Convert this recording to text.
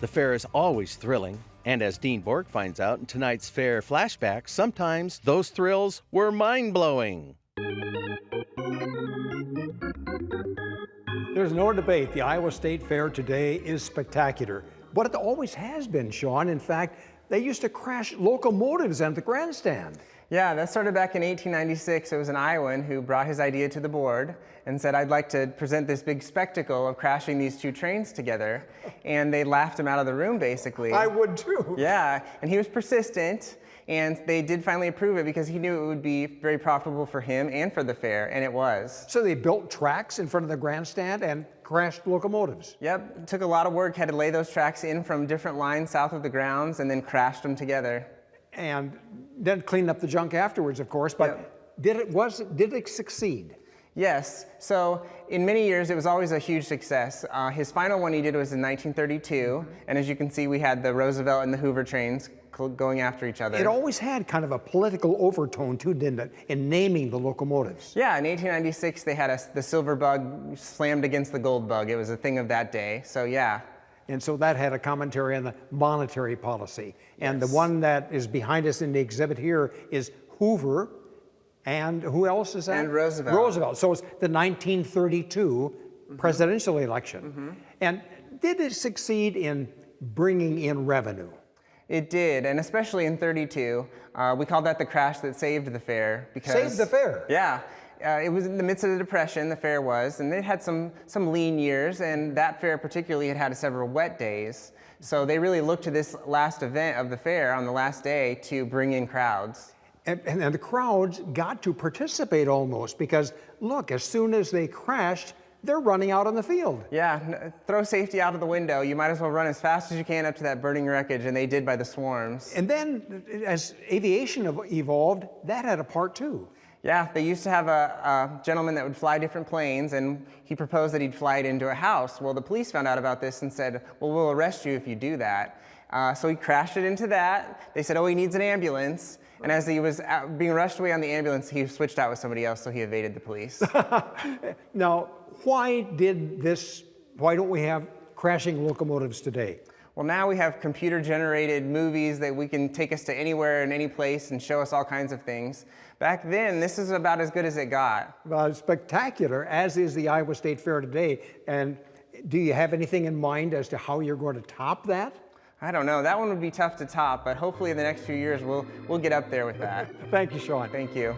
The fair is always thrilling, and as Dean Borg finds out in tonight's Fair Flashback, sometimes those thrills were mind-blowing. There's no debate. The Iowa State Fair today is spectacular, but it always has been, Sean. In fact, they used to crash locomotives at the grandstand. Yeah, that started back in 1896. It was an Iowan who brought his idea to the board and said, I'd like to present this big spectacle of crashing these two trains together. And they laughed him out of the room, basically. I would too. Yeah, and he was persistent. And they did finally approve it because he knew it would be very profitable for him and for the fair, and it was. So they built tracks in front of the grandstand and crashed locomotives. Yep, it took a lot of work, had to lay those tracks in from different lines south of the grounds and then crashed them together. And then cleaned up the junk afterwards, of course, but Yep. did it succeed? Yes, so in many years it was always a huge success. His final one he did was in 1932, and as you can see we had the Roosevelt and the Hoover trains going after each other. It always had kind of a political overtone too, didn't it, in naming the locomotives? Yeah, in 1896 they had the silver bug slammed against the gold bug. It was a thing of that day, so yeah. And so that had a commentary on the monetary policy. And Yes. the one that is behind us in the exhibit here is Hoover, and who else is that? And Roosevelt. Roosevelt. So it's the 1932 presidential election. And did it succeed in bringing in revenue? It did, and especially in 32. We called that the crash that saved the fair. Because, Saved the fair? Yeah. It was in the midst of the Depression, the fair was, and they had some lean years, and that fair particularly had several wet days. So they really looked to this last event of the fair on the last day to bring in crowds. And the crowds got to participate almost because, look, as soon as they crashed, they're running out on the field. Yeah, throw safety out of the window. You might as well run as fast as you can up to that burning wreckage, and they did by the swarms. And then as aviation evolved, that had a part too. Yeah, they used to have a gentleman that would fly different planes, and he proposed that he'd fly it into a house. Well, the police found out about this and said, well, we'll arrest you if you do that. So he crashed it into that. They said, oh, he needs an ambulance. And as he was being rushed away on the ambulance, he switched out with somebody else, so he evaded the police. Now, why don't we have crashing locomotives today? Well, now we have computer-generated movies that we can take us to anywhere and any place and show us all kinds of things. Back then, this is about as good as it got. Spectacular, as is the Iowa State Fair today. And do you have anything in mind as to how you're going to top that? I don't know. That one would be tough to top, but hopefully in the next few years we'll get up there with that. Thank you, Sean. Thank you.